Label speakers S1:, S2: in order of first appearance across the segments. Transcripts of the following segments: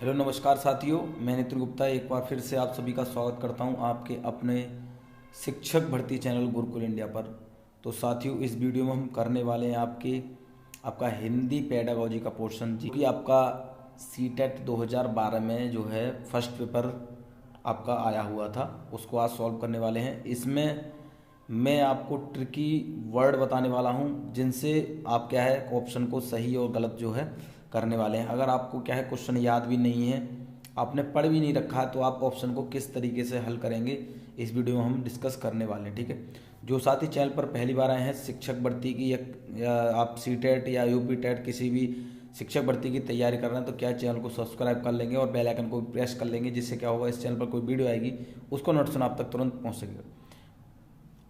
S1: Hello नमस्कार साथियों, मैं नितिन गुप्ता एक बार फिर से आप सभी का स्वागत करता हूं आपके अपने शिक्षक भर्ती चैनल गुरुकुल इंडिया पर। तो साथियों, इस वीडियो में हम करने वाले हैं आपका हिंदी पेडागोजी का पोर्शन, जी कि आपका सीटेट 2012 में जो है फर्स्ट पेपर आपका आया हुआ था, उसको आज सॉल्व करने वाले हैं। इसमें मैं आपको ट्रिकी वर्ड बताने वाला हूं, जिनसे आप क्या है ऑप्शन को सही और गलत जो है करने वाले हैं। अगर आपको क्या है क्वेश्चन याद भी नहीं है, आपने पढ़ भी नहीं रखा है, तो आप ऑप्शन को किस तरीके से हल करेंगे इस वीडियो में हम डिस्कस करने वाले हैं। ठीक है, जो साथी चैनल पर पहली बार आए हैं, शिक्षक भर्ती की या आप सीटेट या यूपी टेट किसी भी शिक्षक भर्ती की तैयारी कर रहे हैं, तो क्या चैनल को सब्सक्राइब कर लेंगे और बेल आइकन को भी प्रेस कर लेंगे, जिससे क्या होगा इस चैनल पर कोई वीडियो आएगी उसको नोटिफिकेशन आप तक तुरंत पहुंच सकेगा।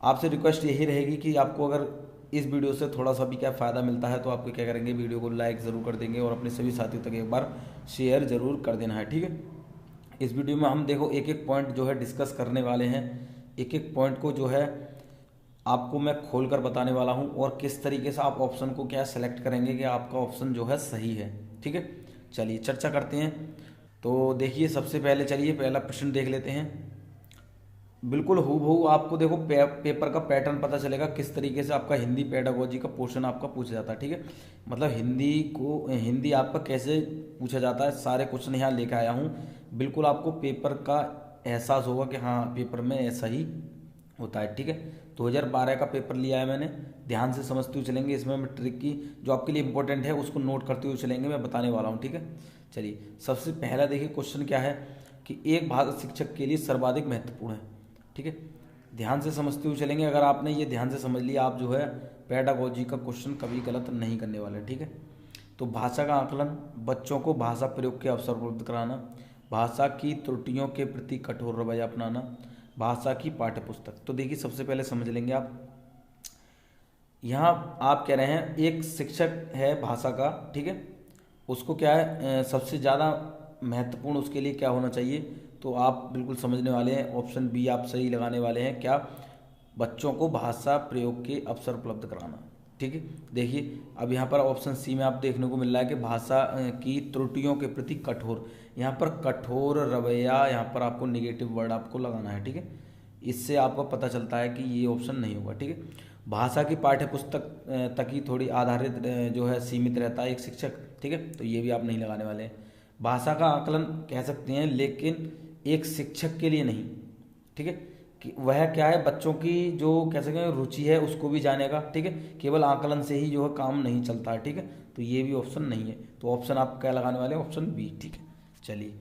S1: आपसे रिक्वेस्ट यही रहेगी कि आपको अगर इस वीडियो से थोड़ा सा भी क्या फ़ायदा मिलता है, तो आपको क्या करेंगे, वीडियो को लाइक ज़रूर कर देंगे और अपने सभी साथियों तक एक बार शेयर ज़रूर कर देना है। ठीक है, इस वीडियो में हम देखो एक एक पॉइंट जो है डिस्कस करने वाले हैं। एक एक पॉइंट को जो है आपको मैं खोल कर बताने वाला हूँ और किस तरीके से आप ऑप्शन को क्या सेलेक्ट करेंगे कि आपका ऑप्शन जो है सही है। ठीक है, चलिए चर्चा करते हैं। तो देखिए, सबसे पहले चलिए पहला प्रश्न देख लेते हैं। बिल्कुल हूबहू आपको देखो पेपर का पैटर्न पता चलेगा किस तरीके से आपका हिंदी पेडागोजी का पोर्शन आपका पूछा जाता है। ठीक है, मतलब हिंदी आपका कैसे पूछा जाता है, सारे क्वेश्चन यहाँ लेकर आया हूँ। बिल्कुल आपको पेपर का एहसास होगा कि हाँ पेपर में ऐसा ही होता है। ठीक है, 2012 का पेपर लिया है मैंने, ध्यान से समझते हुए चलेंगे। इसमें मैं ट्रिक की जो आपके लिए इंपॉर्टेंट है उसको नोट करते हुए चलेंगे, मैं बताने वाला हूँ। ठीक है, चलिए सबसे पहला देखिए क्वेश्चन क्या है कि एक भाषा शिक्षक के लिए सर्वाधिक महत्वपूर्ण है। ठीक है, ध्यान से समझते हुए चलेंगे। अगर आपने ये ध्यान से समझ लिया, आप जो है पेडागोजी का क्वेश्चन कभी गलत नहीं करने वाले। ठीक है, तो भाषा का आकलन, बच्चों को भाषा प्रयोग के अवसर उपलब्ध कराना, भाषा की त्रुटियों के प्रति कठोर रवैया अपनाना, भाषा की पाठ्य पुस्तक। तो देखिए सबसे पहले समझ लेंगे आप, यहाँ आप कह रहे हैं एक शिक्षक है भाषा का। ठीक है, उसको क्या है सबसे ज़्यादा महत्वपूर्ण उसके लिए क्या होना चाहिए, तो आप बिल्कुल समझने वाले हैं। ऑप्शन बी आप सही लगाने वाले हैं, क्या, बच्चों को भाषा प्रयोग के अवसर उपलब्ध कराना। ठीक है, देखिए अब यहाँ पर ऑप्शन सी में आप देखने को मिल रहा है कि भाषा की त्रुटियों के प्रति कठोर, यहाँ पर कठोर रवैया, यहाँ पर आपको निगेटिव वर्ड आपको लगाना है। ठीक है, इससे आपको पता चलता है कि ये ऑप्शन नहीं होगा। ठीक है, भाषा की पाठ्य पुस्तक तक ही थोड़ी आधारित जो है सीमित रहता है एक शिक्षक। ठीक है, तो ये भी आप नहीं लगाने वाले हैं। भाषा का आकलन कह सकते हैं, लेकिन एक शिक्षक के लिए नहीं। ठीक है, कि वह क्या है बच्चों की जो कह सकते हैं रुचि है उसको भी जानेगा। ठीक है, केवल आकलन से ही जो है काम नहीं चलता है। ठीक है, तो ये भी ऑप्शन नहीं है। तो ऑप्शन आप क्या लगाने वाले हैं, ऑप्शन बी। ठीक है, चलिए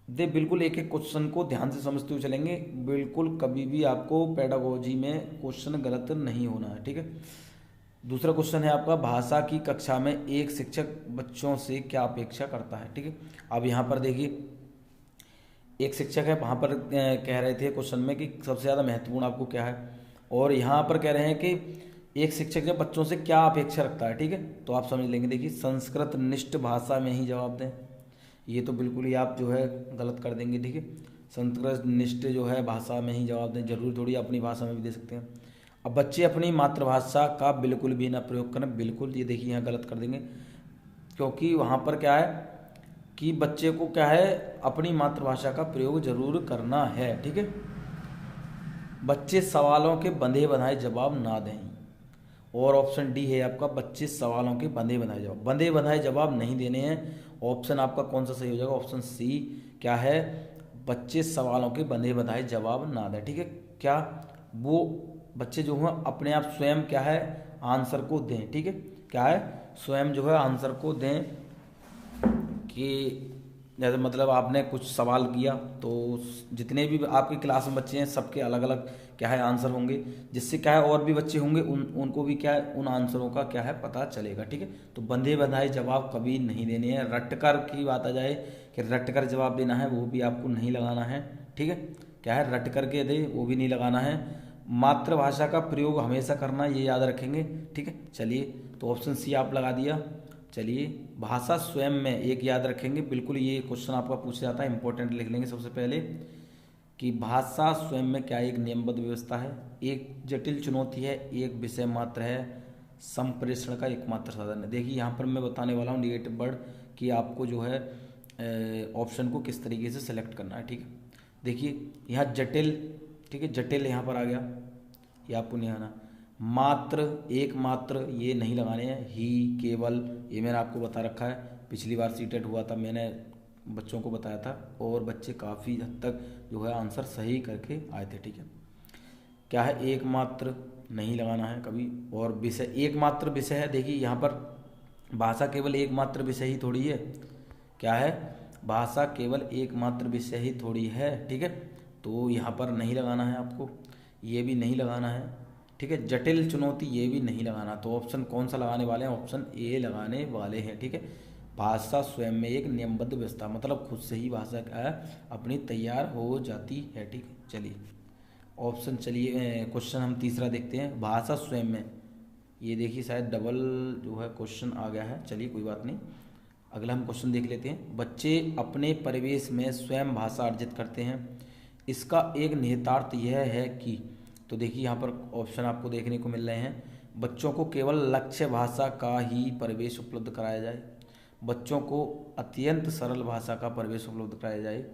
S1: दे बिल्कुल एक एक क्वेश्चन को ध्यान से समझते हुए चलेंगे। बिल्कुल कभी भी आपको पेडागोजी में क्वेश्चन गलत नहीं होना है। ठीक है, दूसरा क्वेश्चन है आपका, भाषा की कक्षा में एक शिक्षक बच्चों से क्या अपेक्षा करता है। ठीक है, अब यहाँ पर देखिए एक शिक्षक है, वहाँ पर कह रहे थे क्वेश्चन में कि सबसे ज़्यादा महत्वपूर्ण आपको क्या है, और यहाँ पर कह रहे हैं कि एक शिक्षक जब बच्चों से क्या अपेक्षा रखता है। ठीक है, तो आप समझ लेंगे। देखिए संस्कृत निष्ठ भाषा में ही जवाब दें, ये तो बिल्कुल ही आप जो है गलत कर देंगे। ठीक है, संस्कृत निष्ठ जो है भाषा में ही जवाब दें, जरूरी थोड़ी अपनी भाषा में भी दे सकते हैं। अब बच्चे अपनी मातृभाषा का बिल्कुल भी ना प्रयोग करें, बिल्कुल ये देखिए यहाँ गलत कर देंगे, क्योंकि वहाँ पर क्या है कि बच्चे को क्या है अपनी मातृभाषा का प्रयोग जरूर करना है। ठीक है, बच्चे सवालों के बंधे बंधाए जवाब ना दें, और ऑप्शन डी है आपका, बच्चे सवालों के बंधे बंधाए जवाब नहीं देने हैं। ऑप्शन आपका कौन सा सही हो जाएगा, ऑप्शन सी क्या है, बच्चे सवालों के बंधे बंधाए जवाब ना दें। ठीक है, क्या वो बच्चे जो हैं अपने आप स्वयं क्या है आंसर को दें। ठीक है, क्या है स्वयं जो है आंसर को दें, कि जैसे मतलब आपने कुछ सवाल किया तो जितने भी आपकी क्लास में बच्चे हैं सबके अलग अलग क्या है आंसर होंगे, जिससे क्या है और भी बच्चे होंगे उनको भी क्या है उन आंसरों का क्या है पता चलेगा। ठीक है, तो बंधे बंधाए जवाब कभी नहीं देने हैं। रटकर की बात आ जाए कि रटकर जवाब देना है, वो भी आपको नहीं लगाना है। ठीक है, क्या है रट करके दे, वो भी नहीं लगाना है। मातृभाषा का प्रयोग हमेशा करना, ये याद रखेंगे। ठीक है, चलिए तो ऑप्शन सी आप लगा दिया। चलिए भाषा स्वयं में एक याद रखेंगे, बिल्कुल ये क्वेश्चन आपका पूछा जाता है, इंपॉर्टेंट लिख लेंगे सबसे पहले कि भाषा स्वयं में क्या एक नियमबद्ध व्यवस्था है, एक जटिल चुनौती है, एक विषय मात्र है, संप्रेषण का एकमात्र साधन है। देखिए यहाँ पर मैं बताने वाला हूँ निगेटिव वर्ड कि आपको जो है ऑप्शन को किस तरीके से सेलेक्ट करना है। ठीक है, देखिए यहाँ जटिल, ठीक है, जटिल यहाँ पर आ गया, ये आपको नहीं आना। मात्र, एक मात्र, ये नहीं लगाने हैं। ही, केवल, ये मैंने आपको बता रखा है, पिछली बार सीटेट हुआ था मैंने बच्चों को बताया था और बच्चे काफ़ी हद तक जो है आंसर सही करके आए थे। ठीक है, क्या है, एकमात्र नहीं लगाना है कभी। और विषय, एकमात्र विषय है, देखिए यहाँ पर भाषा केवल एकमात्र विषय ही थोड़ी है, क्या है, भाषा केवल एकमात्र विषय ही थोड़ी है। ठीक है, तो यहाँ पर नहीं लगाना है आपको, ये भी नहीं लगाना है। ठीक है, जटिल चुनौती, ये भी नहीं लगाना। तो ऑप्शन कौन सा लगाने वाले हैं, ऑप्शन ए लगाने वाले हैं। ठीक है, भाषा स्वयं में एक नियमबद्ध व्यवस्था, मतलब खुद से ही भाषा क्या है अपनी तैयार हो जाती है। ठीक है, चलिए ऑप्शन, चलिए क्वेश्चन हम तीसरा देखते हैं, भाषा स्वयं में। ये देखिए शायद डबल जो है क्वेश्चन आ गया है, चलिए कोई बात नहीं, अगला हम क्वेश्चन देख लेते हैं। बच्चे अपने परिवेश में स्वयं भाषा अर्जित करते हैं, इसका एक निहितार्थ यह है कि, तो देखिए यहाँ पर ऑप्शन आपको देखने को मिल रहे हैं। बच्चों को केवल लक्ष्य भाषा का ही परिवेश उपलब्ध कराया जाए, बच्चों को अत्यंत सरल भाषा का परिवेश उपलब्ध कराया जाए,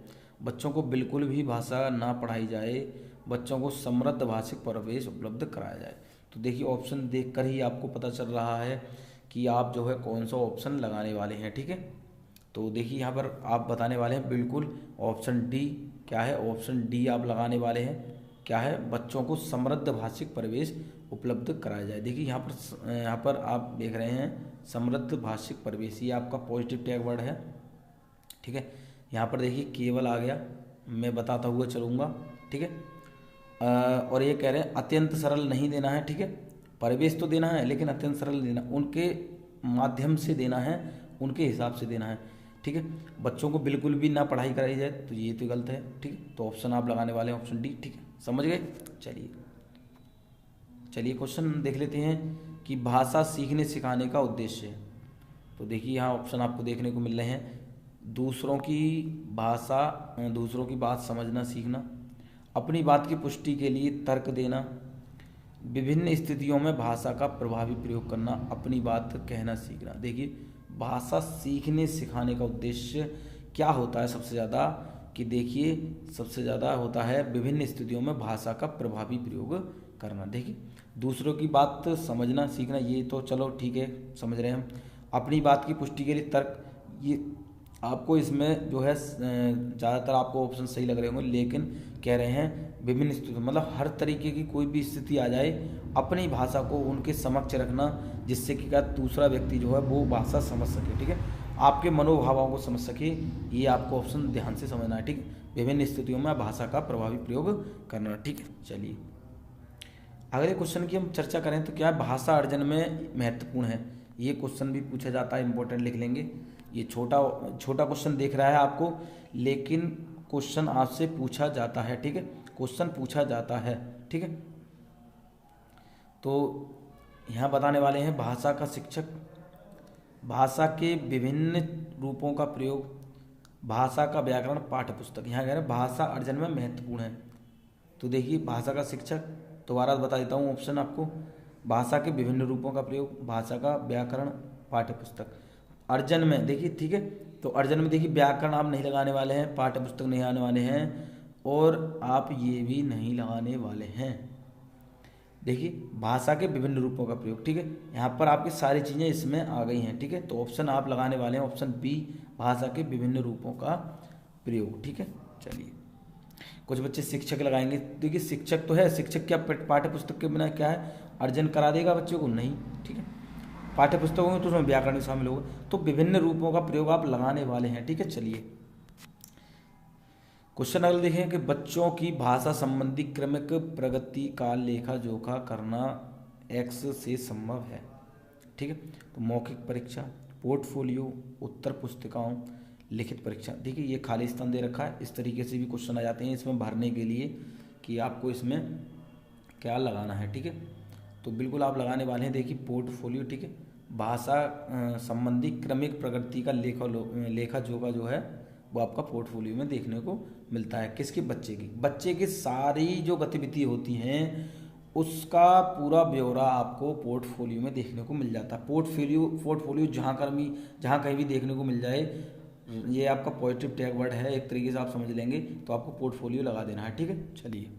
S1: बच्चों को बिल्कुल भी भाषा ना पढ़ाई जाए, बच्चों को समृद्ध भाषिक परिवेश उपलब्ध कराया जाए। तो देखिए ऑप्शन देखकर ही आपको पता चल रहा है कि आप जो है कौन सा ऑप्शन लगाने वाले हैं। ठीक है, तो देखिए यहाँ पर आप बताने वाले हैं बिल्कुल ऑप्शन डी, क्या है, ऑप्शन डी आप लगाने वाले हैं, क्या है, बच्चों को समृद्ध भाषिक परिवेश उपलब्ध कराया जाए। देखिए यहाँ पर आप देख रहे हैं समृद्ध भाषिक परिवेश, ये आपका पॉजिटिव टैग वर्ड है। ठीक है, यहाँ पर देखिए केवल आ गया, मैं बताता हुआ चलूँगा। ठीक है, और ये कह रहे हैं अत्यंत सरल नहीं देना है। ठीक है, परिवेश तो देना है लेकिन अत्यंत सरल देना, उनके माध्यम से देना है, उनके हिसाब से देना है। ठीक है, बच्चों को बिल्कुल भी ना पढ़ाई कराई जाए, तो ये तो गलत है। ठीक है, तो ऑप्शन आप लगाने वाले हैं ऑप्शन डी। ठीक है, समझ गए। चलिए क्वेश्चन देख लेते हैं कि भाषा सीखने सिखाने का उद्देश्य है। तो देखिए यहाँ ऑप्शन आपको देखने को मिल रहे हैं, दूसरों की भाषा, दूसरों की बात समझना सीखना, अपनी बात की पुष्टि के लिए तर्क देना, विभिन्न स्थितियों में भाषा का प्रभावी प्रयोग करना, अपनी बात कहना सीखना। देखिए भाषा सीखने सिखाने का उद्देश्य क्या होता है सबसे ज़्यादा, कि देखिए सबसे ज़्यादा होता है विभिन्न स्थितियों में भाषा का प्रभावी प्रयोग करना। देखिए दूसरों की बात समझना सीखना, ये तो चलो ठीक है समझ रहे हैं हम। अपनी बात की पुष्टि के लिए तर्क, ये आपको इसमें जो है ज़्यादातर आपको ऑप्शन सही लग रहे होंगे, लेकिन कह रहे हैं विभिन्न स्थिति, मतलब हर तरीके की कोई भी स्थिति आ जाए अपनी भाषा को उनके समक्ष रखना, जिससे कि क्या दूसरा व्यक्ति जो है वो भाषा समझ सके। ठीक है, आपके मनोभावों को समझ सके, ये आपको ऑप्शन ध्यान से समझना है। ठीक है, विभिन्न स्थितियों में भाषा का प्रभावी प्रयोग करना। ठीक है, चलिए अगले क्वेश्चन की हम चर्चा करें तो क्या है, भाषा अर्जन में महत्वपूर्ण है। ये क्वेश्चन भी पूछा जाता है, इंपॉर्टेंट लिख लेंगे। ये छोटा क्वेश्चन देख रहा है आपको, लेकिन क्वेश्चन आपसे पूछा जाता है। ठीक है, क्वेश्चन पूछा जाता है। ठीक है, तो यहाँ बताने वाले हैं भाषा का शिक्षक, भाषा के विभिन्न रूपों का प्रयोग, भाषा का व्याकरण पाठ्य पुस्तक। यहाँ कह रहे हैं भाषा अर्जन में महत्वपूर्ण है। तो देखिए भाषा का शिक्षक, दोबारा बता देता हूँ ऑप्शन आपको, भाषा के विभिन्न रूपों का प्रयोग, भाषा का व्याकरण पाठ्य पुस्तक। अर्जन में देखिए, ठीक है, तो अर्जन में देखिए व्याकरण आप नहीं लगाने वाले हैं, पाठ्य पुस्तक नहीं आने वाले हैं, और आप ये भी नहीं लगाने वाले हैं। देखिए भाषा के विभिन्न रूपों का प्रयोग। ठीक है, यहाँ पर आपकी सारी चीज़ें इसमें आ गई हैं। ठीक है, तो ऑप्शन आप लगाने वाले हैं ऑप्शन बी, भाषा के विभिन्न रूपों का प्रयोग। ठीक है, चलिए कुछ बच्चे शिक्षक लगाएंगे। देखिए शिक्षक तो है, शिक्षक क्या पाठ्य पुस्तक के बिना क्या है अर्जन करा देगा बच्चों को, नहीं। ठीक है, पाठ्य पुस्तकों में तो उसमें व्याकरण भी शामिल होगा, तो विभिन्न रूपों का प्रयोग आप लगाने वाले हैं। ठीक है, चलिए क्वेश्चन अगले देखें कि बच्चों की भाषा संबंधी क्रमिक प्रगति का लेखा जोखा करना एक्स से संभव है। ठीक है, तो मौखिक परीक्षा, पोर्टफोलियो, उत्तर पुस्तिकाओं, लिखित परीक्षा। देखिए ये खाली स्थान दे रखा है, इस तरीके से भी क्वेश्चन आ जाते हैं इसमें भरने के लिए कि आपको इसमें क्या लगाना है। ठीक है, तो बिल्कुल आप लगाने वाले हैं, देखिए पोर्टफोलियो। ठीक है, भाषा संबंधी क्रमिक प्रगति का लेखा जोखा जो है वो आपका पोर्टफोलियो में देखने को मिलता है। किसकी, बच्चे की सारी जो गतिविधि होती हैं उसका पूरा ब्यौरा आपको पोर्टफोलियो में देखने को मिल जाता है। पोर्टफोलियो जहाँ कहीं भी देखने को मिल जाए, ये आपका पॉजिटिव टैग वर्ड है, एक तरीके से आप समझ लेंगे तो आपको पोर्टफोलियो लगा देना है, ठीक है। चलिए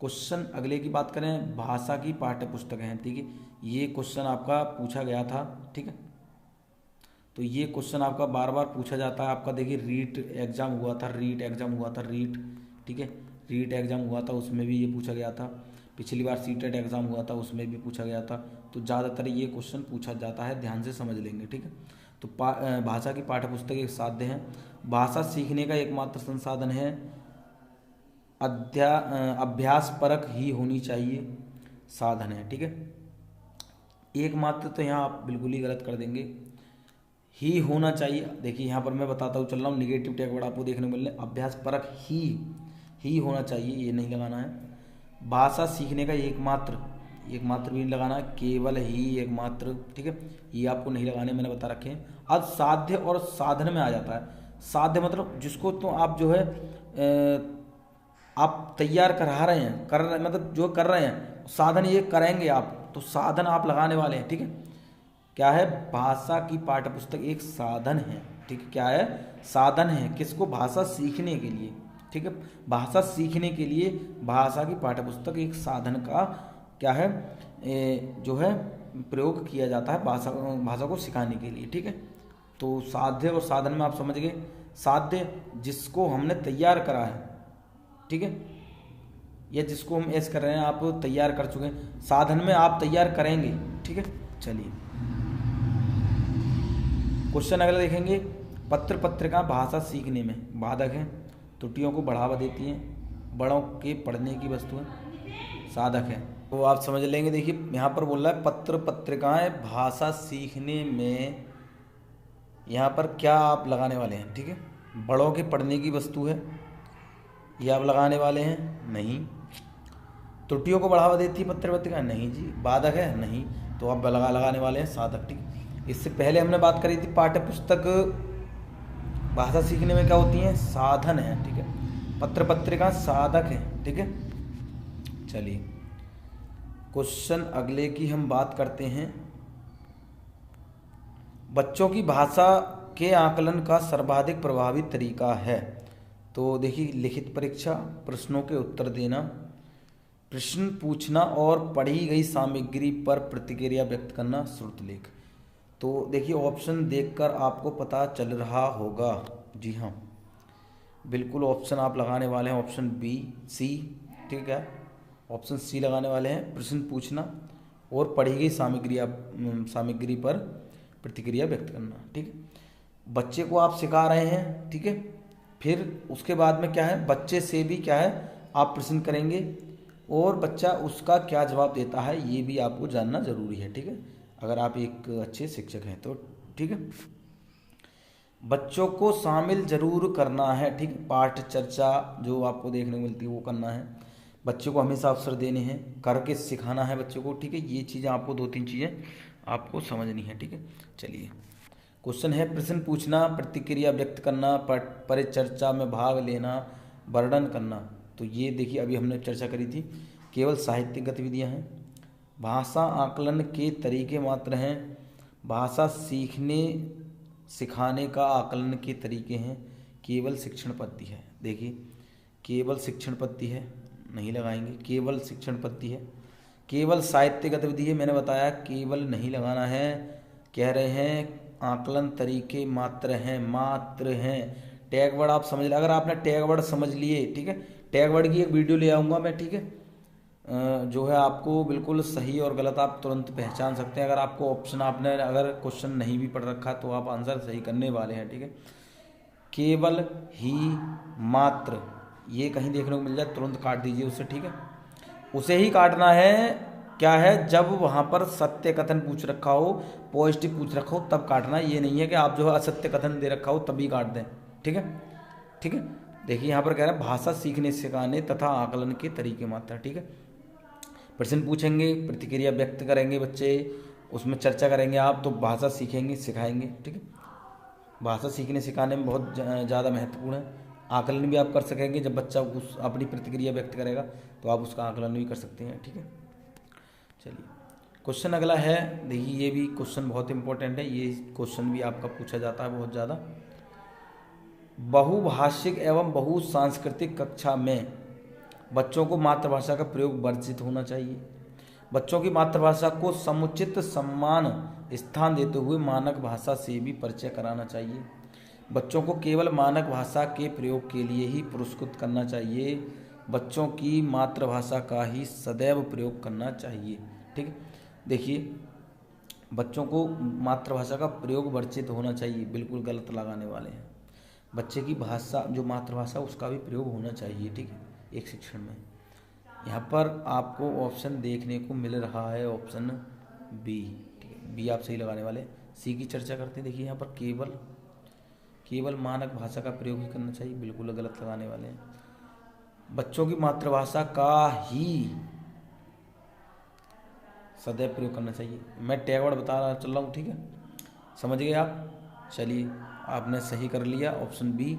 S1: क्वेश्चन अगले की बात करें, भाषा की पाठ्य पुस्तक है, ठीक है। ये क्वेश्चन आपका पूछा गया था, ठीक है। तो ये क्वेश्चन आपका बार बार पूछा जाता है आपका। देखिए रीट एग्जाम हुआ था, रीट, ठीक है, रीट एग्जाम हुआ था, उसमें भी ये पूछा गया था। पिछली बार सीटेट एग्जाम हुआ था, उसमें भी पूछा गया था। तो ज़्यादातर ये क्वेश्चन पूछा जाता है, ध्यान से समझ लेंगे, ठीक है। तो भाषा की पाठ्य पुस्तक एक साध्य है। भाषा सीखने का एकमात्र संसाधन है, अभ्यास परक ही होनी चाहिए, साधन है, ठीक है। एकमात्र तो यहाँ आप बिल्कुल ही गलत कर देंगे, ही होना चाहिए। देखिए यहाँ पर मैं बताता हूँ, चल रहा हूँ, निगेटिव टैग वर्ड आपको देखने को मिल रहे, अभ्यास परक ही होना चाहिए, ये नहीं लगाना है। भाषा सीखने का एकमात्र भी नहीं लगाना है, केवल ही, एकमात्र, ठीक है, ये आपको नहीं लगाने, मैंने बता रखे हैं। अब साध्य और साधन में आ जाता है। साध्य मतलब जिसको तो आप जो है आप तैयार करा रहे हैं, मतलब जो कर रहे हैं, साधन ये करेंगे आप, तो साधन आप लगाने वाले हैं, ठीक है। क्या है, भाषा की पाठ्य पुस्तक एक साधन है, ठीक है। क्या है, साधन है, किसको, भाषा सीखने के लिए, ठीक है। भाषा सीखने के लिए भाषा की पाठ्य पुस्तक एक साधन का क्या है, जो है प्रयोग किया जाता है भाषा को सिखाने के लिए, ठीक है। तो साध्य और साधन में आप समझ गए। साध्य जिसको हमने तैयार करा है, ठीक है, या जिसको हम ऐसे कर रहे हैं, आप तैयार कर चुके हैं। साधन में आप तैयार करेंगे, ठीक है। चलिए क्वेश्चन अगला देखेंगे, पत्र पत्रिका भाषा सीखने में बाधक है, त्रुटियों को बढ़ावा देती हैं, बड़ों के पढ़ने की वस्तु है, साधक है। तो आप समझ लेंगे। देखिए यहाँ पर बोल रहा है पत्र पत्रिकाएं भाषा सीखने में, यहाँ पर क्या आप लगाने वाले हैं, ठीक है। बड़ों के पढ़ने की वस्तु है, ये आप लगाने वाले हैं, नहीं। त्रुटियों को बढ़ावा देती है पत्र पत्रिका, नहीं जी। बाधक है, नहीं। तो आप लगाने वाले हैं साधक, ठीक है। इससे पहले हमने बात करी थी पाठ्य पुस्तक भाषा सीखने में क्या होती है, साधन है, ठीक है। पत्र पत्रिका साधक है, ठीक है। चलिए क्वेश्चन अगले की हम बात करते हैं, बच्चों की भाषा के आकलन का सर्वाधिक प्रभावी तरीका है। तो देखिए लिखित परीक्षा, प्रश्नों के उत्तर देना, प्रश्न पूछना और पढ़ी गई सामग्री पर प्रतिक्रिया व्यक्त करना, श्रुतलेख। तो देखिए ऑप्शन देखकर आपको पता चल रहा होगा, जी हाँ बिल्कुल ऑप्शन आप लगाने वाले हैं, ऑप्शन बी सी, ठीक है, ऑप्शन सी लगाने वाले हैं। प्रश्न पूछना और पढ़ी गई सामग्री पर प्रतिक्रिया व्यक्त करना, ठीक है। बच्चे को आप सिखा रहे हैं, ठीक है। फिर उसके बाद में क्या है, बच्चे से भी क्या है आप प्रश्न करेंगे और बच्चा उसका क्या जवाब देता है, ये भी आपको जानना जरूरी है, ठीक है, अगर आप एक अच्छे शिक्षक हैं तो, ठीक है। बच्चों को शामिल जरूर करना है, ठीक है। पाठ चर्चा जो आपको देखने को मिलती है वो करना है, बच्चों को हमेशा अवसर देने हैं, करके सिखाना है बच्चों को, ठीक है। ये चीज़ें आपको 2-3 चीज़ें आपको समझनी है, ठीक है। चलिए क्वेश्चन है, प्रश्न पूछना, प्रतिक्रिया व्यक्त करना, परिचर्चा में भाग लेना, वर्णन करना। तो ये देखिए अभी हमने चर्चा करी थी, केवल साहित्यिक गतिविधियां हैं। भाषा आकलन के तरीके मात्र हैं, भाषा सीखने सिखाने का आकलन के तरीके हैं, केवल शिक्षण पद्धति है। देखिए केवल शिक्षण पद्धति है, नहीं लगाएंगे, केवल शिक्षण पद्धति है। केवल साहित्य गतिविधि है, मैंने बताया केवल नहीं लगाना है। कह रहे हैं आकलन तरीके मात्र हैं। टैग वर्ड आप समझ लें, अगर आपने टैग वर्ड समझ लिए, ठीक है, टैग वर्ड की एक वीडियो ले आऊँगा मैं, ठीक है, जो है आपको बिल्कुल सही और गलत आप तुरंत पहचान सकते हैं। अगर आपको ऑप्शन, आपने अगर क्वेश्चन नहीं भी पढ़ रखा तो आप आंसर सही करने वाले हैं, ठीक है। केवल, ही, मात्र, ये कहीं देखने को मिल जाए तुरंत काट दीजिए उसे, ठीक है। उसे ही काटना है, क्या है, जब वहाँ पर सत्य कथन पूछ रखा हो, पॉजिटिव पूछ रखा हो तब काटना है। ये नहीं है कि आप जो है असत्य कथन दे रखा हो तभी काट दें, ठीक है, ठीक है। देखिए यहाँ पर कह रहा है भाषा सीखने सिखाने तथा आकलन के तरीके मात्र, ठीक है। प्रश्न पूछेंगे, प्रतिक्रिया व्यक्त करेंगे बच्चे, उसमें चर्चा करेंगे आप, तो भाषा सीखेंगे सिखाएंगे, ठीक है। भाषा सीखने सिखाने में बहुत ज़्यादा महत्वपूर्ण है। आकलन भी आप कर सकेंगे, जब बच्चा उस अपनी प्रतिक्रिया व्यक्त करेगा तो आप उसका आकलन भी कर सकते हैं, ठीक है। चलिए क्वेश्चन अगला है, देखिए ये भी क्वेश्चन बहुत इंपॉर्टेंट है, ये क्वेश्चन भी आपका पूछा जाता है बहुत ज़्यादा। बहुभाषिक एवं बहुसांस्कृतिक कक्षा में बच्चों को मातृभाषा का प्रयोग वर्जित होना चाहिए। बच्चों की मातृभाषा को समुचित सम्मान स्थान देते हुए मानक भाषा से भी परिचय कराना चाहिए। बच्चों को केवल मानक भाषा के प्रयोग के लिए ही पुरस्कृत करना चाहिए। बच्चों की मातृभाषा का ही सदैव प्रयोग करना चाहिए। ठीक है, देखिए बच्चों को मातृभाषा का प्रयोग वर्जित होना चाहिए, बिल्कुल गलत लगाने वाले हैं। बच्चे की भाषा जो मातृभाषा उसका भी प्रयोग होना चाहिए। ठीक है, एक शिक्षण में। यहाँ पर आपको ऑप्शन देखने को मिल रहा है ऑप्शन बी। ठीक है, बी आप सही लगाने वाले। सी की चर्चा करते हैं। देखिए यहाँ पर केवल मानक भाषा का प्रयोग ही करना चाहिए, बिल्कुल गलत लगाने वाले हैं। बच्चों की मातृभाषा का ही सदैव प्रयोग करना चाहिए। मैं टैगवर्ड बता रहा चल रहा हूँ। ठीक है, समझ गए आप। चलिए, आपने सही कर लिया ऑप्शन बी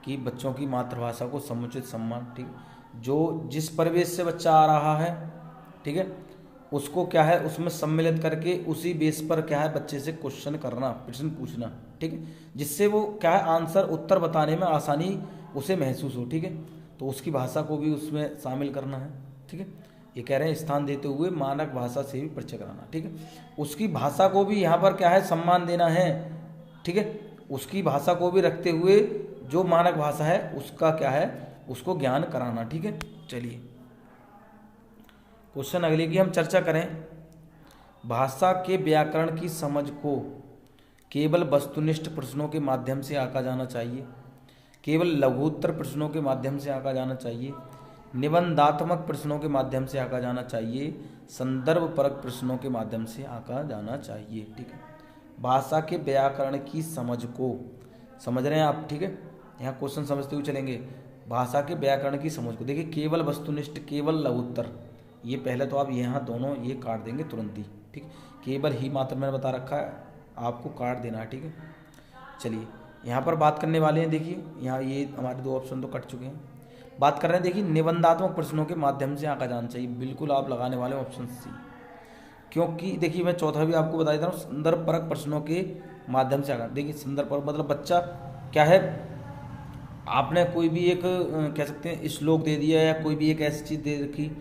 S1: कि बच्चों की मातृभाषा को समुचित सम्मान। ठीक, जो जिस परिवेश से बच्चा आ रहा है, ठीक है, उसको क्या है उसमें सम्मिलित करके उसी बेस पर क्या है बच्चे से क्वेश्चन करना, प्रश्न पूछना। ठीक है, जिससे वो क्या है आंसर उत्तर बताने में आसानी उसे महसूस हो। ठीक है, तो उसकी भाषा को भी उसमें शामिल करना है। ठीक है, ये कह रहे हैं स्थान देते हुए मानक भाषा से भी परिचय कराना। ठीक है, उसकी भाषा को भी यहाँ पर क्या है सम्मान देना है। ठीक है, उसकी भाषा को भी रखते हुए जो मानक भाषा है उसका क्या है उसको ज्ञान कराना। ठीक है, चलिए क्वेश्चन अगले की हम चर्चा करें। भाषा के व्याकरण की समझ को केवल वस्तुनिष्ठ प्रश्नों के माध्यम से आंका जाना चाहिए, केवल लघुत्तर प्रश्नों के माध्यम से आंका जाना चाहिए, निबंधात्मक प्रश्नों के माध्यम से आंका जाना चाहिए, संदर्भ परक प्रश्नों के माध्यम से आंका जाना चाहिए। ठीक है, भाषा के व्याकरण की समझ को समझ रहे हैं आप। ठीक है, यहाँ क्वेश्चन समझते हुए चलेंगे। भाषा के व्याकरण की समझ को देखिए, केवल वस्तुनिष्ठ, केवल लघुत्तर, ये पहले तो आप यहाँ दोनों ये काट देंगे तुरंत ही। ठीक, केवल ही मात्र मैंने बता रखा है, आपको काट देना है। ठीक है, चलिए यहाँ पर बात करने वाले हैं। देखिए यहाँ ये हमारे दो ऑप्शन तो कट चुके हैं। बात कर रहे हैं, देखिए निबंधात्मक प्रश्नों के माध्यम से आंका जाना चाहिए, बिल्कुल आप लगाने वाले ऑप्शन सी। क्योंकि देखिए मैं चौथा भी आपको बता देता हूँ, संदर्भ परक प्रश्नों के माध्यम से आंका। देखिए संदर्भ परक मतलब बच्चा क्या है, आपने कोई भी एक कह सकते हैं श्लोक दे दिया या कोई भी एक ऐसी चीज़ दे रखी,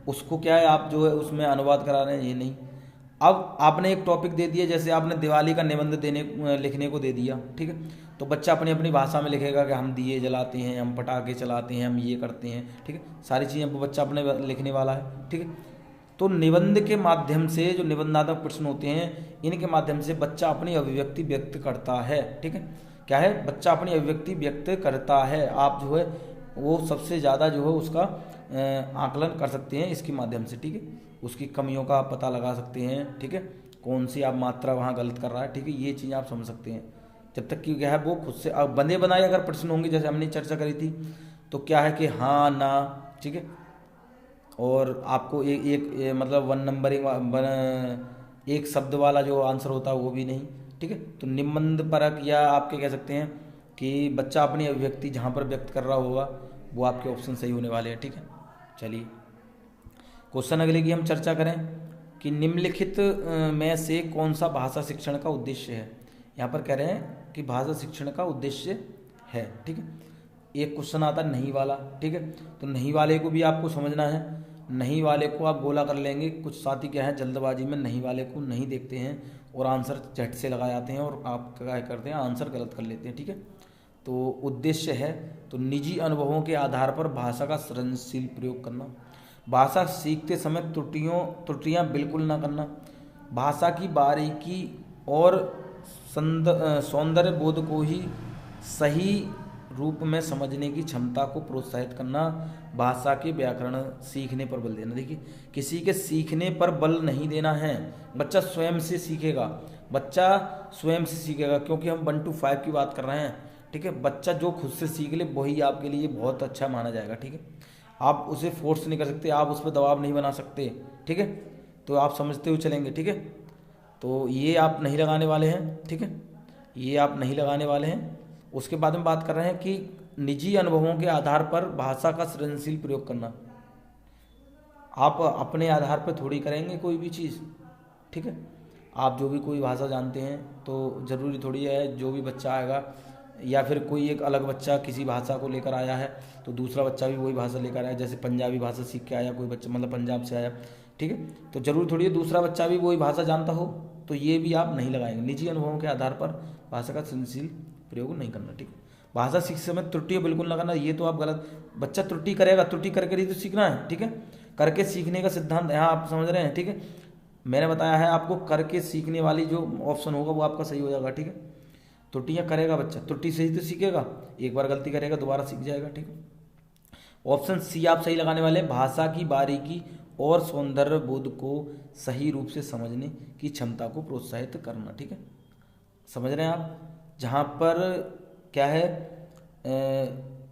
S1: उसको क्या है आप जो है उसमें अनुवाद करा रहे हैं, ये नहीं। अब आपने एक टॉपिक दे दिया, जैसे आपने दिवाली का निबंध लिखने को दे दिया। ठीक है, तो बच्चा अपनी अपनी भाषा में लिखेगा कि हम दिए जलाते हैं, हम पटाखे चलाते हैं, हम ये करते हैं। ठीक है, सारी चीज़ें बच्चा अपने लिखने वाला है। ठीक है, तो निबंध के माध्यम से जो निबंधात्मक प्रश्न होते हैं इनके माध्यम से बच्चा अपनी अभिव्यक्ति व्यक्त करता है। ठीक है, क्या है बच्चा अपनी अभिव्यक्ति व्यक्त करता है। आप जो है वो सबसे ज़्यादा जो है उसका आकलन कर सकते हैं इसके माध्यम से। ठीक है, उसकी कमियों का आप पता लगा सकते हैं। ठीक है, कौन सी आप मात्रा वहाँ गलत कर रहा है। ठीक है, ये चीज़ आप समझ सकते हैं। जब तक कि क्या है वो खुद से अब बंदे बनाए अगर प्रश्न होंगे, जैसे हमने चर्चा करी थी, तो क्या है कि हाँ ना। ठीक है, और आपको एक मतलब वन नंबरिंग एक शब्द वाला जो आंसर होता है वो भी नहीं। ठीक है, तो निबंध परक या आपके कह सकते हैं कि बच्चा अपनी अभिव्यक्ति जहाँ पर व्यक्त कर रहा होगा वो आपके ऑप्शन सही होने वाले हैं। ठीक है, चलिए क्वेश्चन अगले की हम चर्चा करें कि निम्नलिखित में से कौन सा भाषा शिक्षण का उद्देश्य है। यहाँ पर कह रहे हैं कि भाषा शिक्षण का उद्देश्य है। ठीक है, एक क्वेश्चन आता है नहीं वाला। ठीक है, तो नहीं वाले को भी आपको समझना है। नहीं वाले को आप गोला कर लेंगे। कुछ साथी क्या है जल्दबाजी में नहीं वाले को नहीं देखते हैं और आंसर झट से लगा जाते हैं और आप क्या करते हैं आंसर गलत कर लेते हैं। ठीक है, तो उद्देश्य है तो निजी अनुभवों के आधार पर भाषा का सृजनशील प्रयोग करना, भाषा सीखते समय त्रुटियां बिल्कुल ना करना, भाषा की बारीकी और सौंदर्य बोध को ही सही रूप में समझने की क्षमता को प्रोत्साहित करना, भाषा के व्याकरण सीखने पर बल देना। देखिए किसी के सीखने पर बल नहीं देना है, बच्चा स्वयं से सीखेगा। बच्चा स्वयं से सीखेगा क्योंकि हम 1 to 5 की बात कर रहे हैं। ठीक है, बच्चा जो खुद से सीख ले वही आपके लिए बहुत अच्छा माना जाएगा। ठीक है, आप उसे फोर्स नहीं कर सकते, आप उस पर दबाव नहीं बना सकते। ठीक है, तो आप समझते हुए चलेंगे। ठीक है, तो ये आप नहीं लगाने वाले हैं। ठीक है, ये आप नहीं लगाने वाले हैं। उसके बाद में बात कर रहे हैं कि निजी अनुभवों के आधार पर भाषा का सृजनशील प्रयोग करना। आप अपने आधार पर थोड़ी करेंगे कोई भी चीज़। ठीक है, आप जो भी कोई भाषा जानते हैं तो ज़रूरी थोड़ी है जो भी बच्चा आएगा या फिर कोई एक अलग बच्चा किसी भाषा को लेकर आया है तो दूसरा बच्चा भी वही भाषा लेकर आया, जैसे पंजाबी भाषा सीख के आया कोई बच्चा, मतलब पंजाब से आया, ठीक है, तो जरूर थोड़ी है दूसरा बच्चा भी वही भाषा जानता हो, तो ये भी आप नहीं लगाएंगे। निजी अनुभवों के आधार पर भाषा का सृजनशील प्रयोग नहीं करना, ठीक है। भाषा सीखते समय त्रुटियाँ बिल्कुल ना करना, ये तो आप गलत, बच्चा त्रुटि करेगा, त्रुटि करके ही तो सीखना है, ठीक है। करके सीखने का सिद्धांत यहाँ आप समझ रहे हैं, ठीक है। मैंने बताया है आपको, करके सीखने वाली जो ऑप्शन होगा वो आपका सही हो जाएगा, ठीक है। त्रुटियाँ करेगा बच्चा, त्रुटि से ही तो सीखेगा, एक बार गलती करेगा दोबारा सीख जाएगा, ठीक है। ऑप्शन सी आप सही लगाने वाले हैं, भाषा की बारीकी और सौंदर्य बोध को सही रूप से समझने की क्षमता को प्रोत्साहित करना, ठीक है। समझ रहे हैं आप, जहाँ पर क्या है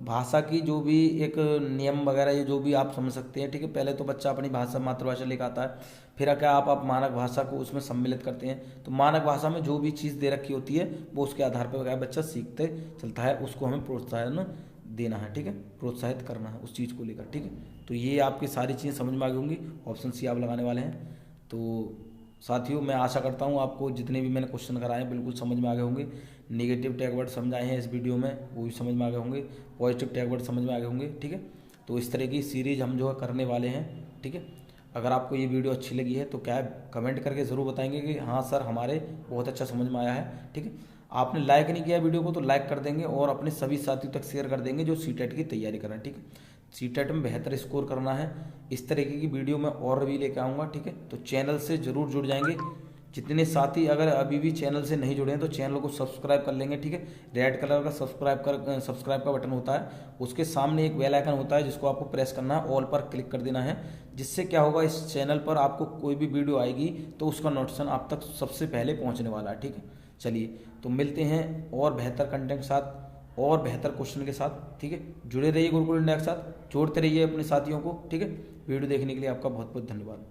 S1: भाषा की जो भी एक नियम वगैरह ये जो भी आप समझ सकते हैं, ठीक है। पहले तो बच्चा अपनी भाषा मातृभाषा लेकर आता है, फिर क्या आप मानक भाषा को उसमें सम्मिलित करते हैं, तो मानक भाषा में जो भी चीज़ दे रखी होती है वो उसके आधार पर क्या बच्चा सीखते चलता है, उसको हमें प्रोत्साहन देना है, ठीक है, प्रोत्साहित करना है उस चीज़ को लेकर, ठीक है। तो ये आपकी सारी चीज़ें समझ में आ गई होंगी, ऑप्शन सी आप लगाने वाले हैं। तो साथियों मैं आशा करता हूँ आपको जितने भी मैंने क्वेश्चन कराए हैं बिल्कुल समझ में आ गए होंगे। नेगेटिव टैग वर्ड समझाए हैं इस वीडियो में वो भी समझ में आ गए होंगे, पॉजिटिव टैग वर्ड समझ में आ गए होंगे, ठीक है। तो इस तरह की सीरीज हम जो है करने वाले हैं, ठीक है। अगर आपको ये वीडियो अच्छी लगी है तो क्या है कमेंट करके ज़रूर बताएंगे कि हाँ सर हमारे बहुत अच्छा समझ में आया है, ठीक है। आपने लाइक नहीं किया वीडियो को तो लाइक कर देंगे और अपने सभी साथियों तक शेयर कर देंगे जो सीटेट की तैयारी कर रहे हैं, ठीक है। सीटेट में बेहतर स्कोर करना है, इस तरीके की वीडियो मैं और भी लेके आऊँगा, ठीक है। तो चैनल से ज़रूर जुड़ जाएंगे, जितने साथी अगर अभी भी चैनल से नहीं जुड़े हैं तो चैनल को सब्सक्राइब कर लेंगे, ठीक है। रेड कलर का सब्सक्राइब का बटन होता है, उसके सामने एक बेल आइकन होता है जिसको आपको प्रेस करना है, ऑल पर क्लिक कर देना है, जिससे क्या होगा इस चैनल पर आपको कोई भी वीडियो आएगी तो उसका नोटिफिकेशन आप तक सबसे पहले पहुंचने वाला है, ठीक है। चलिए तो मिलते हैं और बेहतर कंटेंट के साथ और बेहतर क्वेश्चन के साथ, ठीक है। जुड़े रहिए गुरुकुल इंडिया के साथ, जोड़ते रहिए अपने साथियों को, ठीक है। वीडियो देखने के लिए आपका बहुत बहुत धन्यवाद।